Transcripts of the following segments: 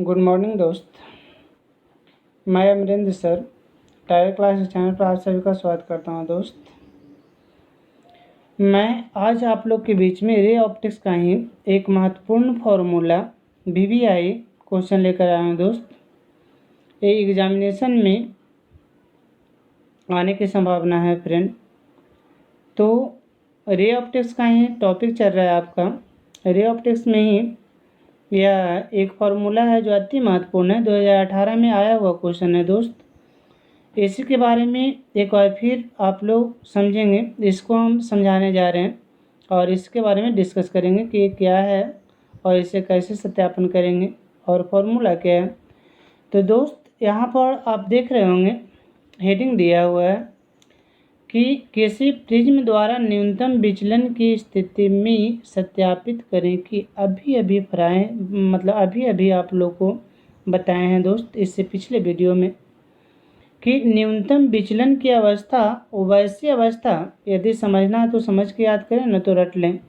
Good morning दोस्त। मैं Amrendra sir tyre class channel पर आप सभी का स्वागत करता हूं। दोस्त, मैं आज आप लोग के बीच में रे ऑप्टिक्स का ही एक महत्वपूर्ण फॉर्मूला VVI क्वेश्चन लेकर आया हूं। दोस्त, ये एग्जामिनेशन में आने की संभावना है फ्रेंड। तो रे ऑप्टिक्स का ही टॉपिक चल रहा है आपका। रे ऑप्टिक्स में ही यह एक फार्मूला है जो अति महत्वपूर्ण है, 2018 में आया हुआ क्वेश्चन है। दोस्त, इसी के बारे में एक बार फिर आप लोग समझेंगे। इसको हम समझाने जा रहे हैं और इसके बारे में डिस्कस करेंगे कि ये क्या है और इसे कैसे सत्यापन करेंगे और फार्मूला क्या है। तो दोस्त, यहाँ पर आप देख रहे होंगे हेडिंग दिया हुआ है कि किसी प्रिज्म द्वारा न्यूनतम विचलन की स्थिति में सत्यापित करें कि अभी अभी आप लोग को बताए हैं दोस्त इससे पिछले वीडियो में कि न्यूनतम विचलन की अवस्था उभयसी अवस्था, यदि समझना है तो समझ के याद करें, न तो रट लें।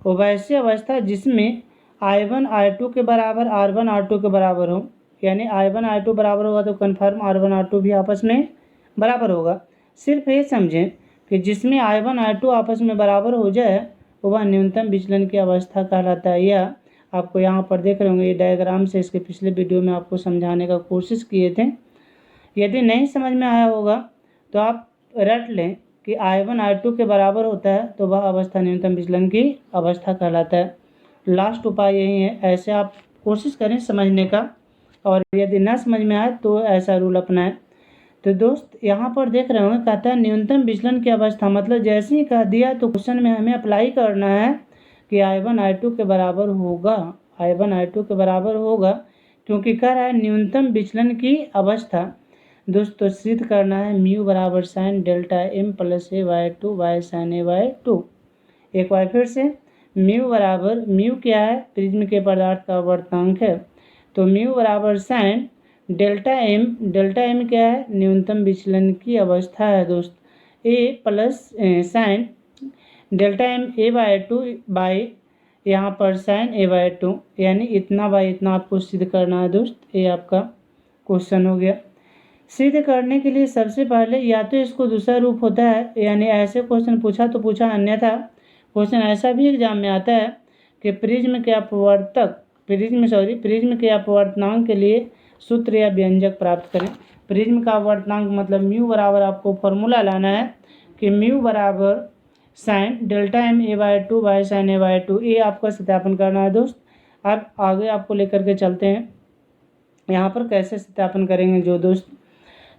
उभयसी अवस्था जिसमें I1 I2 के बराबर R1 R2 के बराबर हो, यानी I1 I2 बराबर होगा तो कन्फर्म R1 R2 भी आपस में बराबर होगा। सिर्फ ये समझें कि जिसमें I1 I2 आपस में बराबर हो जाए वह न्यूनतम विचलन की अवस्था कहलाता है। यह आपको यहाँ पर देख रहे होंगे, ये डायग्राम से इसके पिछले वीडियो में आपको समझाने का कोशिश किए थे। यदि नहीं समझ में आया होगा तो आप रट लें कि I1 I2 के बराबर होता है तो वह अवस्था न्यूनतम विचलन की अवस्था कहलाता है। लास्ट उपाय यही है, ऐसे आप कोशिश करें समझने का, और यदि ना समझ में आए तो ऐसा रूल अपनाएं। तो दोस्त, यहाँ पर देख रहे होंगे, कहता है न्यूनतम विचलन की अवस्था, मतलब जैसे ही कह दिया तो क्वेश्चन में हमें अप्लाई करना है कि I1 I2 के बराबर होगा। I1 I2 के बराबर होगा क्योंकि कह रहा है न्यूनतम विचलन की अवस्था। दोस्तों, सिद्ध करना है म्यू बराबर sine delta M plus A/2 by sine A/2। एक बार फिर से, म्यू बराबर, म्यू क्या है, प्रिज्म के पदार्थ का वर्तनांक है, तो म्यू बराबर साइन डेल्टा M क्या है, न्यूनतम विचलन की अवस्था है दोस्त, A plus sine delta M A/2 by यहाँ पर साइन A/2, यानी इतना बाई इतना आपको सिद्ध करना है दोस्त। ये आपका क्वेश्चन हो गया। सिद्ध करने के लिए सबसे पहले या तो इसको दूसरा रूप होता है, यानी ऐसे क्वेश्चन पूछा तो पूछा, अन्यथा क्वेश्चन ऐसा भी एग्जाम में आता है कि प्रिज्म के अपवर्तनांक के लिए सूत्र या व्यंजक प्राप्त करें। प्रिज्म का अपवर्तनांक मतलब म्यू बराबर, आपको फॉर्मूला लाना है कि म्यू बराबर sine delta M A/2 by sine A/2। ये आपका सत्यापन करना है दोस्त। अब आगे आपको लेकर के चलते हैं यहाँ पर कैसे सत्यापन करेंगे जो दोस्त।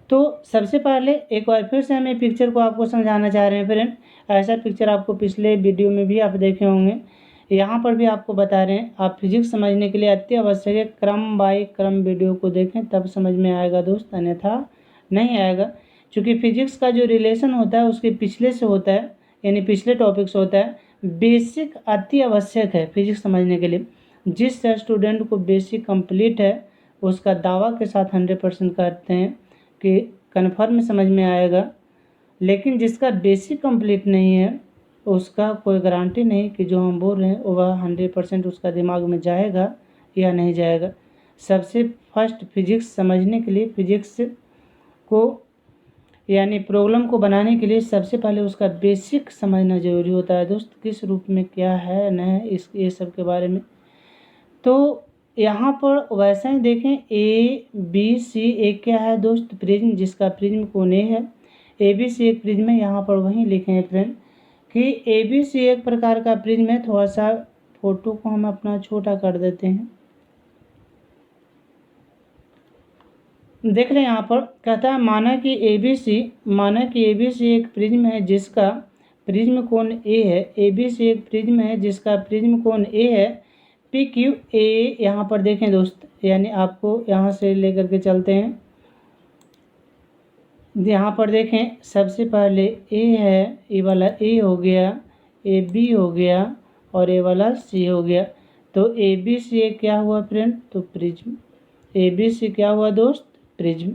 तो सबसे पहले एक बार फिर से हम ये पिक्चर को आपको समझाना चाह रहे हैं फ्रेंड। ऐसा पिक्चर आपको पिछले वीडियो में भी आप देखे होंगे, यहाँ पर भी आपको बता रहे हैं। आप फिजिक्स समझने के लिए अति आवश्यक है क्रम बाय क्रम वीडियो को देखें, तब समझ में आएगा दोस्त, अन्यथा नहीं आएगा। क्योंकि फिजिक्स का जो रिलेशन होता है उसके पिछले से होता है, यानी पिछले टॉपिक से होता है। बेसिक अति आवश्यक है फिजिक्स समझने के लिए। जिस स्टूडेंट को बेसिक कंप्लीट है उसका दावा के साथ 100% कहते हैं कि कन्फर्म समझ में आएगा, लेकिन जिसका बेसिक कंप्लीट नहीं है उसका कोई गारंटी नहीं कि जो हम बोल रहे हैं वह 100% उसका दिमाग में जाएगा या नहीं जाएगा। सबसे फर्स्ट फिजिक्स समझने के लिए, फिजिक्स को यानी प्रॉब्लम को बनाने के लिए सबसे पहले उसका बेसिक समझना जरूरी होता है दोस्त, किस रूप में क्या है न है, ये सब के बारे में। तो यहाँ पर वैसा ही देखें, ABC एक क्या है दोस्त, प्रिज्म, जिसका प्रिज्म कोण A है। ABC एक प्रिज्म है, यहाँ पर वहीं लिखे हैं फ्रेंड कि ABC एक प्रकार का प्रिज्म है। थोड़ा सा फोटो को हम अपना छोटा कर देते हैं, देख लें। यहाँ पर कहता है माना कि ABC एक प्रिज्म है जिसका प्रिज्म कोण A है। ABC एक प्रिज्म है जिसका प्रिज्म कोण A है। PQA, यहाँ पर देखें दोस्त, यानी आपको यहाँ से लेकर के चलते हैं। यहाँ पर देखें, सबसे पहले A है, ये वाला A हो गया, ये B हो गया और ये वाला C हो गया। तो ABC एक क्या हुआ फ्रेंड, तो प्रिज्म। ABC क्या हुआ दोस्त, प्रिज्म।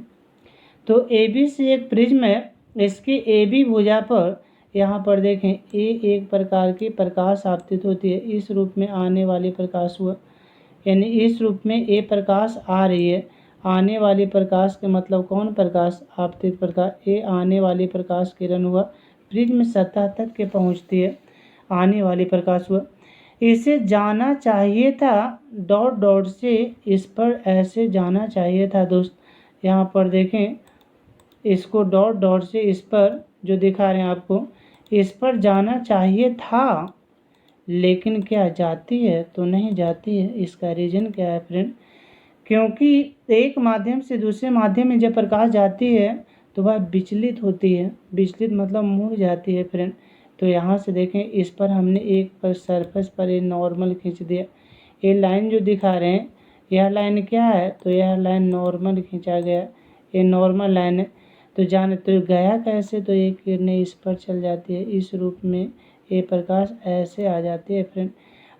तो ABC एक प्रिज्म है। इसकी AB भुजा पर यहाँ पर देखें, A एक प्रकार की प्रकाश आपतित होती है, इस रूप में आने वाली प्रकाश हुआ। यानी इस रूप में ए प्रकाश आ रही है। आने वाली प्रकाश के मतलब कौन प्रकाश? आपतित प्रकाश। ये आने वाली प्रकाश किरण हुआ, प्रिज्म सतह तक के पहुंचती है, आने वाली प्रकाश हुआ। इसे जाना चाहिए था डॉट डॉट से, इस पर ऐसे जाना चाहिए था दोस्त। यहाँ पर देखें, इसको डॉट डॉट से इस पर जो दिखा रहे हैं आपको, इस पर जाना चाहिए था, लेकिन क्या जाती है? तो नहीं जाती है। इसका रीज़न क्या है फ्रेंड? क्योंकि एक माध्यम से दूसरे माध्यम में जब प्रकाश जाती है तो वह विचलित होती है। विचलित मतलब मुड़ जाती है फ्रेंड। तो यहाँ से देखें, इस पर हमने एक पर सरफेस पर ये नॉर्मल खींच दिया। ये लाइन जो दिखा रहे हैं, यह लाइन क्या है? तो यह लाइन नॉर्मल खींचा गया, ये नॉर्मल लाइन है। तो गया कैसे? तो ये किरणें इस पर चल जाती है, इस रूप में ये प्रकाश ऐसे आ जाती है फ्रेंड।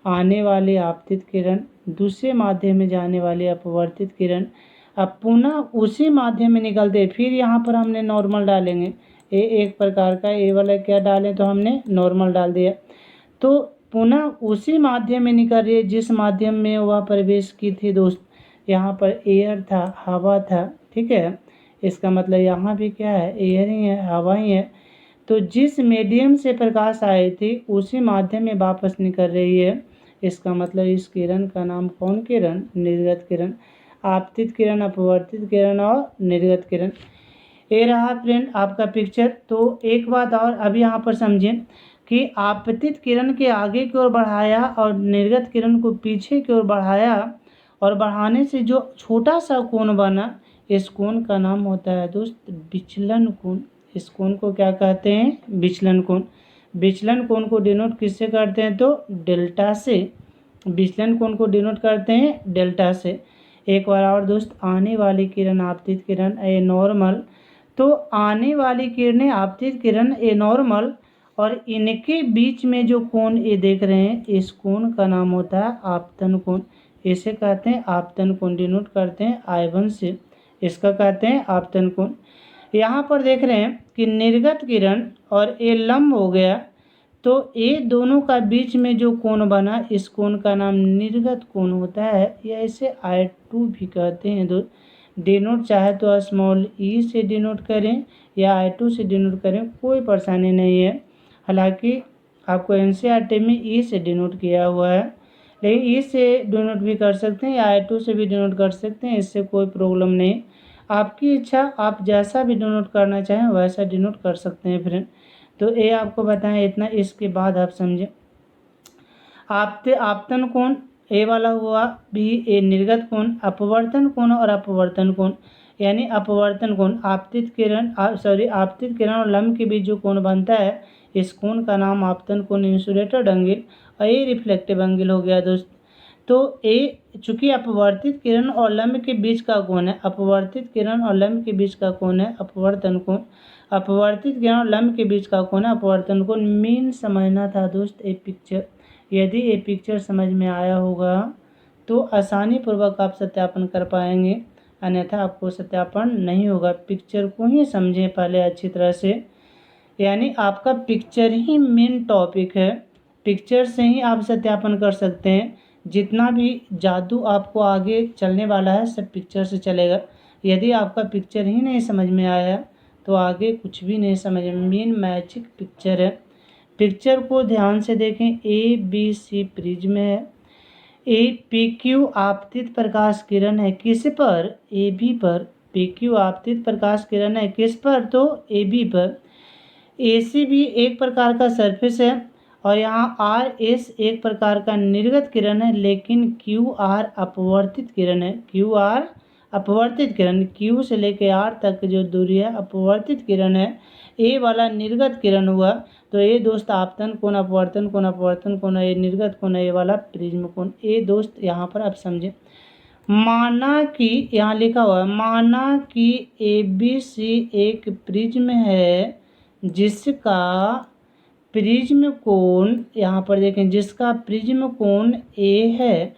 आने वाली आपतित किरण, दूसरे माध्यम में जाने वाली अपवर्तित किरण, अब पुनः उसी माध्यम में निकलते। फिर यहाँ पर हमने नॉर्मल डालेंगे, ये एक प्रकार का, ये वाला क्या डालें? तो हमने नॉर्मल डाल दिया। तो पुनः उसी माध्यम में निकल रही है जिस माध्यम में वह प्रवेश की थी दोस्त। यहाँ पर एयर था, हवा था, ठीक है। इसका मतलब यहाँ भी क्या है? एयर ही है, हवा ही है। तो जिस मीडियम से प्रकाश आई थी उसी माध्यम में वापस निकल रही है। इसका मतलब इस किरण का नाम कौन किरण? निर्गत किरण। आपतित किरण, अपवर्तित किरण और निर्गत किरण। ये रहा फ्रेंड आपका पिक्चर। तो एक बात और अभी यहाँ पर समझें कि आपतित किरण के आगे की ओर बढ़ाया और निर्गत किरण को पीछे की ओर बढ़ाया, और बढ़ाने से जो छोटा सा कोण बना, इस कोण का नाम होता है दोस्त विचलन कोण। इस कोण को क्या कहते हैं? विचलन कोण। विचलन कोण को डिनोट किससे करते हैं? तो डेल्टा से। विचलन कोण को डिनोट करते हैं डेल्टा से। एक बार और दोस्त, आने वाली किरण, आपतित किरण, ए नॉर्मल। तो आने वाली किरणें, आपतित किरण, ए नॉर्मल, और इनके बीच में जो कोण ये देख रहे हैं, इस कोण का नाम होता है आपतन कोण। इसे कहते हैं आपतन कोण, डिनोट करते हैं I1 से। इसका कहते हैं आपतन कोण। यहाँ पर देख रहे हैं कि निर्गत किरण और ये लंब हो गया, तो ये दोनों का बीच में जो कोण बना, इस कोण का नाम निर्गत कोण होता है, या इसे I2 भी कहते हैं दोस्त। डिनोट चाहे तो स्मॉल ई से डिनोट करें या I2 से डिनोट करें, कोई परेशानी नहीं है। हालांकि आपको NCERT में ई से डिनोट किया हुआ है, लेकिन ई से डिनोट भी कर सकते हैं या I2 से भी डिनोट कर सकते हैं, इससे कोई प्रॉब्लम नहीं। आपकी इच्छा, आप जैसा भी डिनोट करना चाहें वैसा डिनोट कर सकते हैं फ्रेंड। तो ये आपको बताएं इतना। इसके बाद आप समझें आपतन कोण ए वाला हुआ, बी ए निर्गत कोण, अपवर्तन कोण और अपवर्तन कोण। यानी अपवर्तन कोण, आपतित किरण और लंब के बीच जो कोण बनता है, इस कोण का नाम आपतन कोण, इंसुलेटेड एंगल, और ये रिफ्लेक्टिव एंगल हो गया दोस्त। तो ए चूंकि अपवर्तित किरण और लंब के बीच का कोण है, अपवर्तित किरण और लंब के बीच का कोण है अपवर्तन कोण। अपवर्तित किरण और लंब के बीच का कोण है अपवर्तन कोण। मेन समझना था दोस्त ये पिक्चर। यदि ये पिक्चर समझ में आया होगा तो आसानी पूर्वक आप सत्यापन कर पाएंगे, अन्यथा आपको सत्यापन नहीं होगा। पिक्चर को ही समझें पहले अच्छी तरह से, यानी आपका पिक्चर ही मेन टॉपिक है। पिक्चर से ही आप सत्यापन कर सकते हैं। जितना भी जादू आपको आगे चलने वाला है सब पिक्चर से चलेगा। यदि आपका पिक्चर ही नहीं समझ में आया तो आगे कुछ भी नहीं समझ में। मेन मैजिक पिक्चर है। पिक्चर को ध्यान से देखें। ABC प्रिज्म है, PQ आपतित प्रकाश किरण है, किस पर? AB पर। PQ आपतित प्रकाश किरण है किस पर? तो AB पर। AC भी एक प्रकार का सरफेस है, और यहाँ RS एक प्रकार का निर्गत किरण है, लेकिन QR अपवर्तित किरण है। QR अपवर्तित किरण, Q से लेकर R तक जो दूरी है अपवर्तित किरण है। A वाला निर्गत किरण हुआ। तो ये दोस्त आपतन कोण, अपवर्तन कोण, अपवर्तन कोण, ये निर्गत कोण, ये वाला प्रिज्म कोण। ये दोस्त यहाँ पर आप समझें। माना कि यहाँ लिखा हुआ है, माना कि ABC एक प्रिज्म है जिसका प्रिज्म कोण, यहाँ पर देखें, जिसका प्रिज्म कोण A है।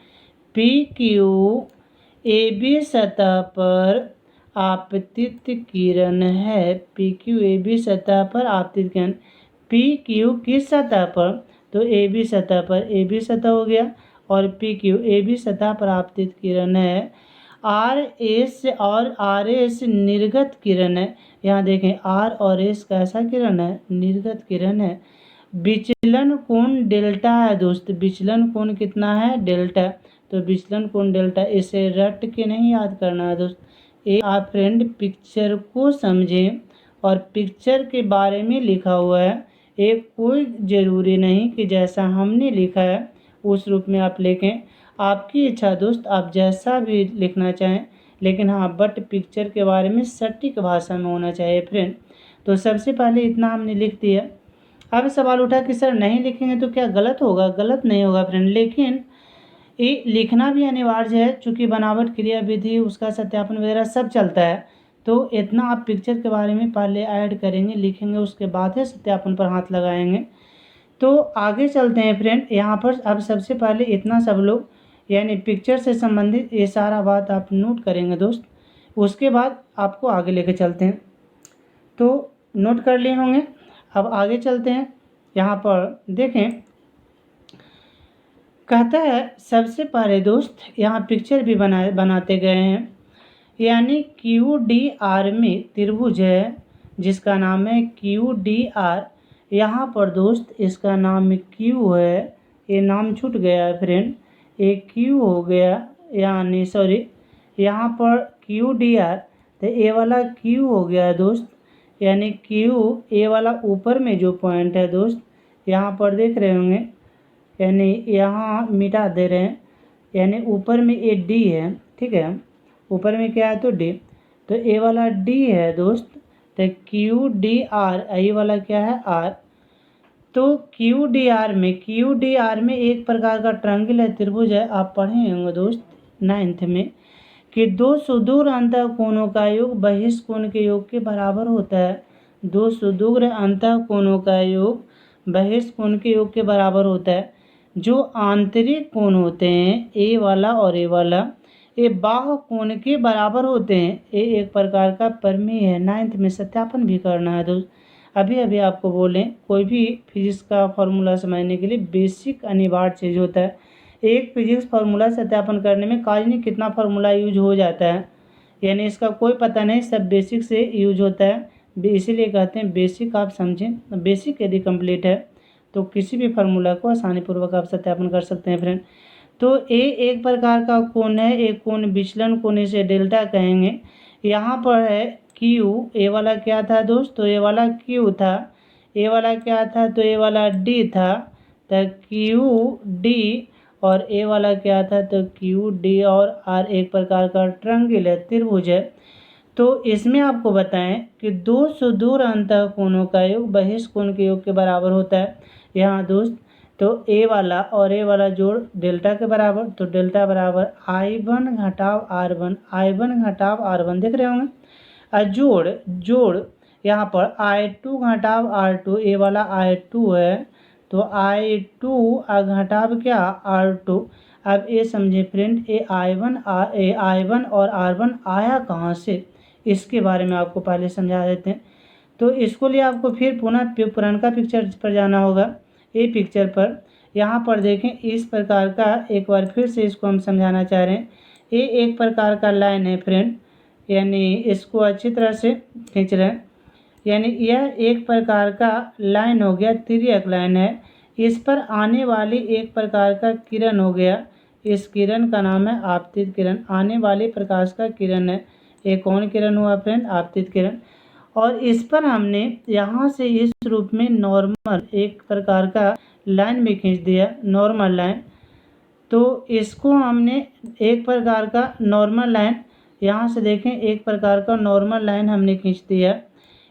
PQ AB सतह पर आपतित किरण है। PQ AB सतह पर आपतित किरण। PQ किस सतह पर? तो AB सतह पर। AB सतह हो गया, और पी क्यू, ए बी सतह पर आपतित किरण है। आर एस और आर एस निर्गत किरण है। यहाँ देखें आर और एस कैसा किरण है, निर्गत किरण है। विचलन कोण डेल्टा है दोस्त, विचलन कोण कितना है, डेल्टा। तो विचलन कोण डेल्टा, इसे रट के नहीं याद करना है दोस्त। आप फ्रेंड पिक्चर को समझें और पिक्चर के बारे में लिखा हुआ है, एक कोई ज़रूरी नहीं कि जैसा हमने लिखा है उस रूप में आप लिखें, आपकी इच्छा दोस्त, आप जैसा भी लिखना चाहें, लेकिन हाँ बट पिक्चर के बारे में सटीक भाषा में होना चाहिए फ्रेंड। तो सबसे पहले इतना हमने लिख दिया। अब सवाल उठा कि सर नहीं लिखेंगे तो क्या गलत होगा? गलत नहीं होगा फ्रेंड, लेकिन ये लिखना भी अनिवार्य है, चूँकि बनावट क्रिया विधि उसका सत्यापन वगैरह सब चलता है। तो इतना आप पिक्चर के बारे में पहले ऐड करेंगे, लिखेंगे, उसके बाद ही सत्यापन पर हाथ लगाएंगे। तो आगे चलते हैं फ्रेंड। यहाँ पर अब सबसे पहले इतना सब लोग यानी पिक्चर से संबंधित ये सारा बात आप नोट करेंगे दोस्त, उसके बाद आपको आगे लेके चलते हैं। तो नोट कर लिए होंगे, अब आगे चलते हैं। यहाँ पर देखें, कहता है सबसे पहले दोस्त यहाँ पिक्चर भी बनाते गए हैं, यानी क्यू डी आर में त्रिभुज है जिसका नाम है क्यू डी आर। यहाँ पर दोस्त इसका नाम क्यू है, ये नाम छूट गया है फ्रेंड, ये क्यू हो गया, यानी सॉरी यहाँ पर क्यू डी आर, तो ए वाला क्यू हो गया दोस्त, यानी क्यू ए वाला ऊपर में जो पॉइंट है दोस्त, यहाँ पर देख रहे होंगे, यानी यहाँ मिटा दे रहे हैं, यानी ऊपर में ए डी है, ठीक है, ऊपर में क्या है तो डी, तो ए वाला डी है दोस्त, तो क्यू डी आर, आई वाला क्या है आर। तो क्यू डी आर में एक प्रकार का ट्रायंगल है, त्रिभुज है, आप पढ़े होंगे दोस्त 9th में, कि दो सुदूर अंतःकोणों का योग बहिष्कोण के योग के बराबर होता है। दो सुदूर अंतःकोणों का योग बहिष्कोण के योग के बराबर होता है। जो आंतरिक कोण होते हैं ए वाला और ए वाला, ये बाह्य कोण के बराबर होते हैं। ये एक प्रकार का प्रमेय है, 9th में सत्यापन भी करना है दोस्त। अभी अभी आपको बोलें, कोई भी फिजिक्स का फॉर्मूला समझने के लिए बेसिक अनिवार्य चीज़ होता है। एक फिजिक्स फार्मूला सत्यापन करने में काल्पनिक कितना फार्मूला यूज हो जाता है, यानी इसका कोई पता नहीं, सब बेसिक से यूज होता है, इसीलिए कहते हैं बेसिक आप समझें। बेसिक यदि कंप्लीट है तो किसी भी फार्मूला को आसानीपूर्वक आप सत्यापन कर सकते हैं फ्रेंड। तो ए एक प्रकार का कोण है, एक कोण विचलन कोण, इसे डेल्टा कहेंगे। यहाँ पर है क्यू, ए वाला क्या था दोस्त, तो ए वाला क्यू था, ए वाला क्या था तो ए वाला डी था, तो क्यू डी, और ए वाला क्या था तो क्यू डी और आर एक प्रकार का ट्रायंगल है, त्रिभुज है। तो इसमें आपको बताएं कि दो सुदूर अंतःकोणों का योग बहिष्कोण के योग के बराबर होता है। यहाँ दोस्त तो ए वाला और ए वाला जोड़ डेल्टा के बराबर, तो डेल्टा बराबर I1 घटाव R1, I1 घटाव R1 देख रहे होंगे। और जोड़ यहाँ पर I2 घटाव R2, ए वाला I2 है, तो I2 घटाव क्या R2। अब ये समझे फ्रेंड, ए I1 और R1 आया कहाँ से, इसके बारे में आपको पहले समझा देते हैं। तो इसको लिए आपको फिर पुनः पुराना पिक्चर पर जाना होगा। ये पिक्चर पर यहाँ पर देखें, इस प्रकार का एक बार फिर से इसको हम समझाना चाह रहे हैं। ये एक प्रकार का लाइन है फ्रेंड, यानी इसको अच्छी तरह से खींच रहे हैं, यानी यह एक प्रकार का लाइन हो गया, तिर्यक लाइन है। इस पर आने वाली एक प्रकार का किरण हो गया, इस किरण का नाम है आपतित किरण, आने वाले प्रकाश का किरण है। एक कौन किरण हुआ फ्रेंड, आपतित किरण। और इस पर हमने यहाँ से इस रूप में नॉर्मल एक प्रकार का लाइन भी खींच दिया, नॉर्मल लाइन। तो इसको हमने एक प्रकार का नॉर्मल लाइन, यहाँ से देखें एक प्रकार का नॉर्मल लाइन हमने खींच दिया।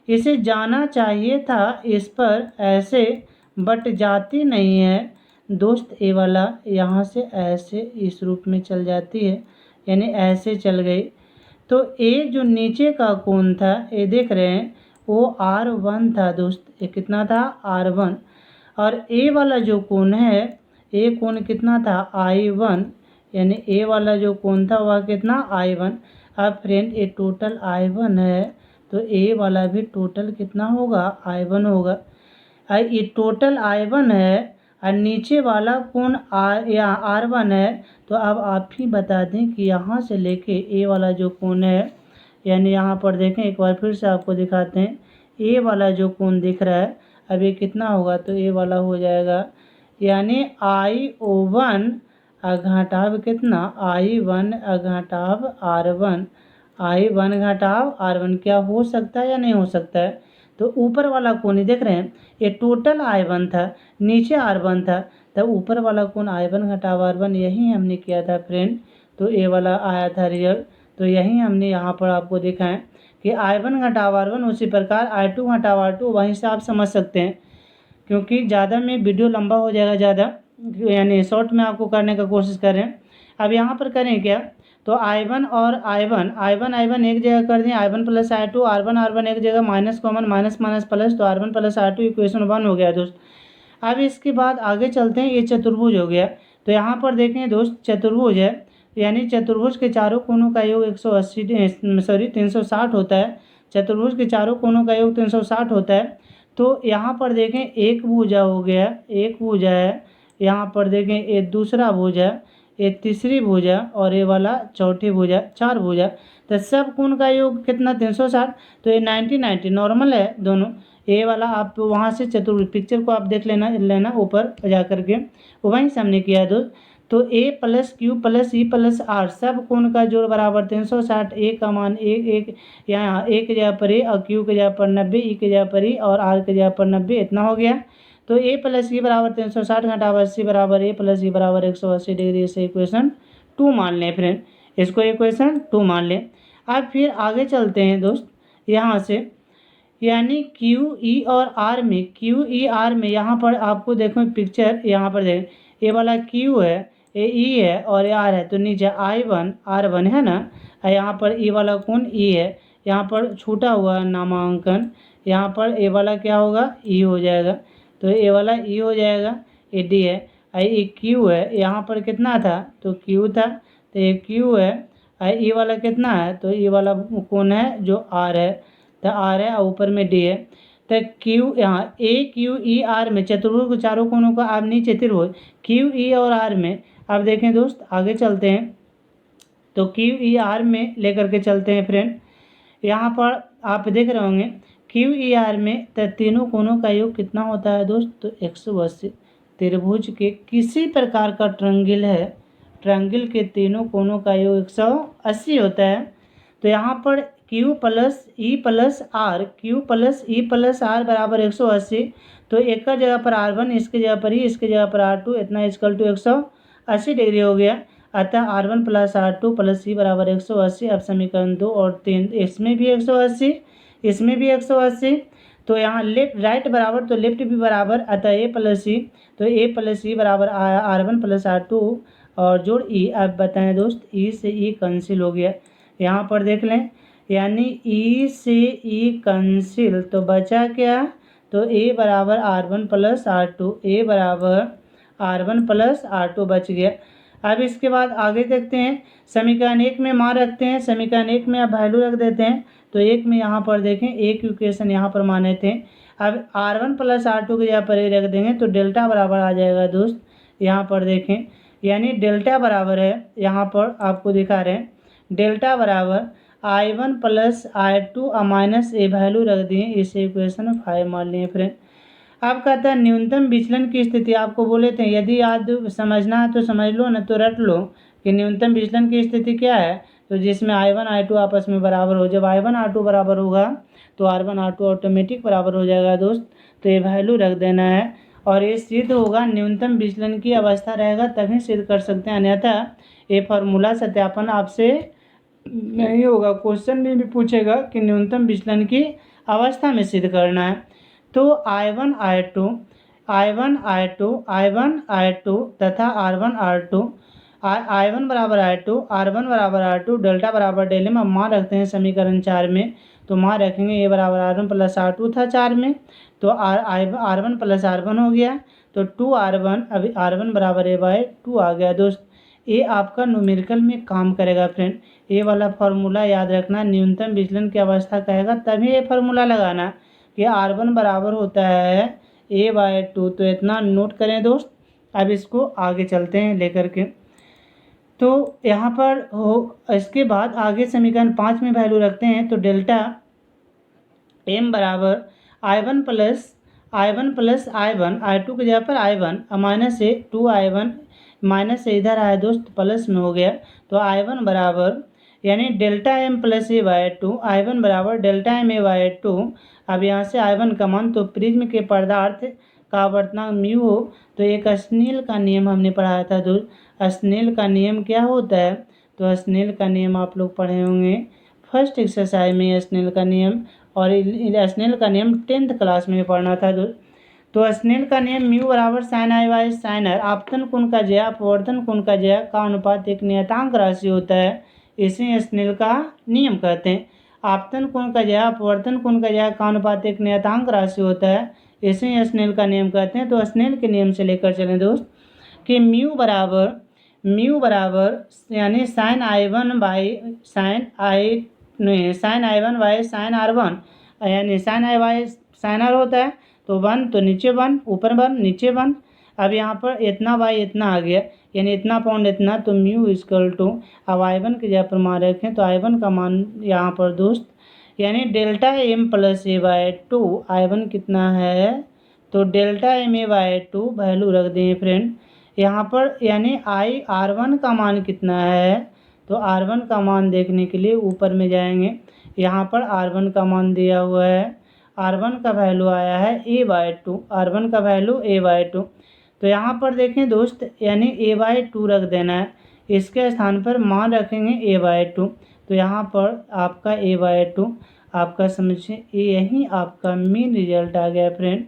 इसे जाना चाहिए था इस पर ऐसे, बट जाती नहीं है दोस्त। ए वाला यहाँ से ऐसे इस रूप में चल जाती है, यानी ऐसे चल गई। तो ए जो नीचे का कोण था, ये देख रहे हैं, वो R1 था दोस्त। ये कितना था R1, और ए वाला जो कोण है, ए कोण कितना था I1, यानी ए वाला जो कोण था वह कितना I1। अब फ्रेंड ये टोटल I1 है, तो ए वाला भी टोटल कितना होगा I1 होगा। ये टोटल I1 है, और नीचे वाला कोण R1 है। तो अब आप ही बता दें कि यहाँ से लेके ए वाला जो कोण है, यानी यहाँ पर देखें एक बार फिर से आपको दिखाते हैं, ए वाला जो कोण दिख रहा है अब ये कितना होगा, तो ए वाला हो जाएगा यानी I01 घटाव कितना, I1 घटाव R1, I1 घटाव R1 क्या हो सकता है या नहीं हो सकता है। तो ऊपर वाला कोण देख रहे हैं, ये टोटल I1 था, नीचे R1 था, तब ऊपर वाला कोण I1 घटाव R1 यही हमने किया था फ्रेंड। तो ए वाला आया था रियल, तो यही हमने यहाँ पर आपको दिखाएं कि I1 घटाव R1, उसी प्रकार I2 घटाव R2, वहीं से आप समझ सकते हैं। क्योंकि ज़्यादा में वीडियो लंबा हो जाएगा ज़्यादा, यानी शॉर्ट में आपको करने का कोशिश कर रहे हैं। अब यहाँ पर करें क्या, तो I1 और I1 एक जगह कर दें, I1 प्लस I2, R1 एक जगह, minus common, minus minus plus, तो R1 प्लस R2 इक्वेशन 1 हो गया दोस्त। अब इसके बाद आगे चलते हैं, ये चतुर्भुज हो गया। तो यहाँ पर देखें दोस्त, चतुर्भुज है, यानी चतुर्भुज के चारों कोनों का योग 360 होता है। चतुर्भुज के चारों कोनों का योग 360 होता है। तो यहाँ पर देखें एक भुजा हो गया, एक भुजा है, यहाँ पर देखें ये दूसरा भुजा, ये तीसरी भुजा और ये वाला चौथी भुजा, 4 भुजा। तो सब कोण का योग कितना, 360। तो ये 90 नॉर्मल है दोनों। ये वाला आप वहाँ से चतुर्भुज पिक्चर को आप देख लेना ऊपर जा करके, वहीं से हमने किया दोस्त। तो A plus Q plus E plus R सब कोण का जोड़ बराबर 360। ए का मान एक यहाँ ए के जगह पर ए और क्यू के जगह पर 90, ई के जगह पर ई और आर के जगह पर 90, इतना हो गया। तो ए प्लस ई बराबर 360 घटाव 80 बराबर ए प्लस ई बराबर 180 डिग्री। इसे इक्वेशन 2 मान लें फ्रेंड, इसको इक्वेशन 2 मान लें। अब फिर आगे चलते हैं दोस्त यहाँ से, यानी क्यू ई और आर में, क्यू ई आर में यहाँ पर आपको देखो पिक्चर, यहाँ पर देखें ये वाला क्यू है, ये ई है और ये आर है। तो नीचे I1 R1 है ना, यहाँ पर ई वाला कोण ई है, यहाँ पर छूटा हुआ नामांकन, यहाँ पर ए वाला क्या होगा, ई हो जाएगा। तो ए वाला ई हो जाएगा, ए डी है, ये क्यू है, यहाँ पर कितना था, तो क्यू था, तो ये क्यू है, ई वाला कितना है, तो ई वाला कोण है जो आर है, तो आर है और ऊपर में डी है। तो क्यू यहाँ ए क्यू ई आर में, चतुर्भुज के चारों कोणों का आप नीचे त्रिभुज क्यू ई और आर में। अब देखें दोस्त आगे चलते हैं, तो क्यू ई आर में लेकर के चलते हैं फ्रेंड। यहाँ पर आप देख रहे होंगे क्यू ई आर में तो तीनों कोणों का योग कितना होता है दोस्त, तो 180। त्रिभुज के किसी प्रकार का ट्रायंगल है, ट्रायंगल के तीनों कोणों का योग 180 होता है। तो यहाँ पर Q plus E plus R, Q plus E plus R बराबर 180। तो एक का जगह पर R1, इसके जगह पर ई, इसके जगह पर R2, इतना इक्वल टू 180 डिग्री हो गया। अतः R1 प्लस R2 प्लस ई बराबर 180। अब समीकरण 2 और 3, इसमें भी 180, इसमें भी 180। तो यहाँ लेफ्ट राइट बराबर तो लेफ्ट भी बराबर, अतः ए प्लस ई, तो ए प्लस ई बराबर R1 प्लस R2 और जोड़ ई। अब बताएं दोस्त, ई से ई कैंसिल हो गया, यहाँ पर देख लें, यानी ई से ई कैंसिल, तो बचा क्या, तो ए बराबर R1 प्लस R2, ए बराबर R1 प्लस R2 बच गया। अब इसके बाद आगे देखते हैं, समीकरण 1 में मान रखते हैं, समीकरण 1 में आप वैल्यू रख देते हैं। तो 1 में यहाँ पर देखें एक इक्वेशन यहाँ पर माने थे, अब R1 प्लस R2 के जगह पर ए रख देंगे तो डेल्टा बराबर आ जाएगा दोस्त। यहाँ पर देखें, यानी डेल्टा बराबर है, यहाँ पर आपको दिखा रहे हैं डेल्टा बराबर I1 प्लस I2 माइनस ए वैल्यू रख दिए, इसे इक्वेशन 5 मान लिए फ्रेंड। अब कहता है न्यूनतम विचलन की स्थिति, आपको बोले थे यदि याद समझना है तो समझ लो, न तो रट लो कि न्यूनतम विचलन की स्थिति क्या है, तो जिसमें I1 I2 आपस में बराबर हो। जब I1 R2 बराबर होगा तो R1 R2 ऑटोमेटिक बराबर हो जाएगा दोस्त। तो ये वैल्यू रख देना है और ये सिद्ध होगा, न्यूनतम विचलन की अवस्था रहेगा तभी सिद्ध कर सकते हैं, अन्यथा ये फार्मूला सत्यापन आपसे नहीं होगा। क्वेश्चन में भी पूछेगा कि न्यूनतम विचलन की अवस्था में सिद्ध करना है। तो I1 I2 तथा R1 R2, I1 बराबर I2, R1 बराबर R2, डेल्टा बराबर डेल एम। अब मान रखते हैं समीकरण 4 में, तो मान रखेंगे ए बराबर R1 प्लस R2 था 4 में, तो R1 प्लस R1 हो गया, तो 2R1, अभी R1 बराबर ए बाई 2 आ गया दोस्त। ये आपका न्यूमेरिकल में काम करेगा फ्रेंड। ये वाला फार्मूला याद रखना, न्यूनतम विचलन की अवस्था कहेगा तभी ये फार्मूला लगाना कि R1 बराबर होता है A/2। तो इतना नोट करें दोस्त। अब इसको आगे चलते हैं लेकर के। तो यहाँ पर हो इसके बाद आगे समीकरण 5 में वैल्यू रखते हैं, तो डेल्टा एम बराबर I1 प्लस I1 I2 की जगह पर I1 माइनस से 2I1 माइनस से इधर आया दोस्त प्लस में हो गया, तो I1 बराबर यानी delta M plus A by 2, I1 बराबर डेल्टा एम ए बाई 2। अब यहाँ से I1 का मान, तो प्रिज्म के पदार्थ का आवर्तनांक म्यू हो, तो एक स्नेल का नियम हमने पढ़ाया था दोस्त। स्नेल का नियम क्या होता है, तो स्नेल का नियम आप लोग पढ़े होंगे फर्स्ट एक्सरसाइज में, स्नेल का नियम, और स्नेल का नियम 10th क्लास में पढ़ना था दोस्त। तो स्नेल का नियम म्यू बराबर sine I by sine R, आपतन कोण का जया अपवर्तन कोण का जया का अनुपात एक नियतांक राशि होता है, इसे स्नेल का नियम कहते हैं। आपतन कोण का जया अपवर्तन कोण का जया का अनुपात एक नियतांक राशि होता है, इसे स्नेल का नियम कहते हैं। तो स्नेल के नियम से लेकर चलें दोस्त कि म्यू बराबर यानी sine I1 by sine I1 by sine R1, यानी sine I by sine R होता है, तो 1 तो नीचे 1 ऊपर 1 नीचे 1। अब यहाँ पर इतना बाई इतना आ गया, यानी इतना पाउंड इतना, तो म्यू इक्वल टू, अब I1 की जगह पर मान रखें, तो I1 का मान यहाँ पर दोस्त यानी delta M plus A by 2, I1 कितना है, तो delta M A by 2 value रख दें फ्रेंड यहाँ पर, यानी R1 का मान कितना है, तो R1 का मान देखने के लिए ऊपर में जाएंगे, यहाँ पर R1 का मान दिया हुआ है, R1 का वैल्यू आया है a बाई 2, R1 का वैल्यू a बाई 2। तो यहाँ पर देखें दोस्त यानी a बाई 2 रख देना है, इसके स्थान पर मान रखेंगे a बाई 2, तो यहाँ पर आपका a बाई 2 आपका समझिए यही आपका मेन रिजल्ट आ गया फ्रेंड।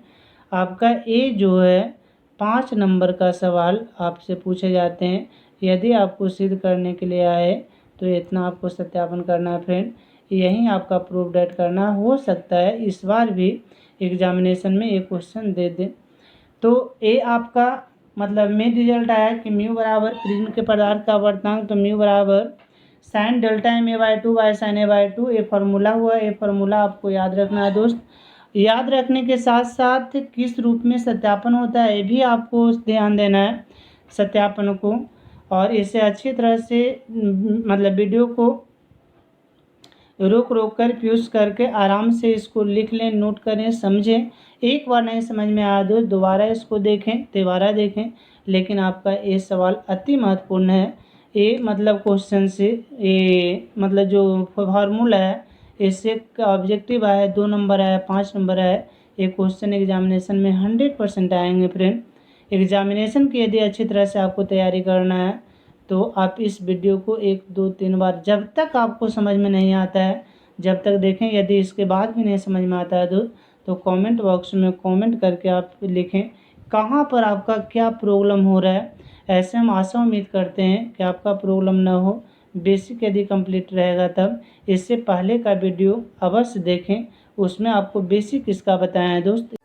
आपका a जो है 5 नंबर का सवाल आपसे पूछे जाते हैं, यदि आपको सिद्ध करने के लिए आए तो इतना आपको सत्यापन करना है फ्रेंड, यही आपका प्रूफ डेट करना। हो सकता है इस बार भी एग्जामिनेशन में एक क्वेश्चन दे दे। तो ये आपका मतलब मेन रिजल्ट आया कि म्यू बराबर प्रिज्म के पदार्थ का आवर्तनांक, तो म्यू बराबर sine delta M A by 2 by sine A by 2, ये फार्मूला हुआ। ये फार्मूला आपको याद रखना है दोस्त। याद रखने के साथ साथ किस रूप में सत्यापन होता है ये भी आपको ध्यान देना है सत्यापन को, और इसे अच्छी तरह से मतलब वीडियो को रोक कर प्यूज करके आराम से इसको लिख लें, नोट करें, समझें। एक बार नहीं समझ में आया दोस्त दोबारा इसको देखें, दोबारा देखें, लेकिन आपका ये सवाल अति महत्वपूर्ण है। ये मतलब क्वेश्चन से ये मतलब जो फार्मूला है इससे ऑब्जेक्टिव आया, 2 नंबर आया, 5 नंबर आया, ये क्वेश्चन एग्जामिनेशन में 100% आएंगे फ्रेंड। एग्जामिनेशन की यदि अच्छी तरह से आपको तैयारी करना है तो आप इस वीडियो को 1 2 3 बार, जब तक आपको समझ में नहीं आता है जब तक देखें। यदि इसके बाद भी नहीं समझ में आता है तो कमेंट बॉक्स में कमेंट करके आप लिखें कहाँ पर आपका क्या प्रॉब्लम हो रहा है। ऐसे हम आशा उम्मीद करते हैं कि आपका प्रॉब्लम ना हो, बेसिक यदि कंप्लीट रहेगा तब। इससे पहले का वीडियो अवश्य देखें, उसमें आपको बेसिक इसका बताया है दोस्त।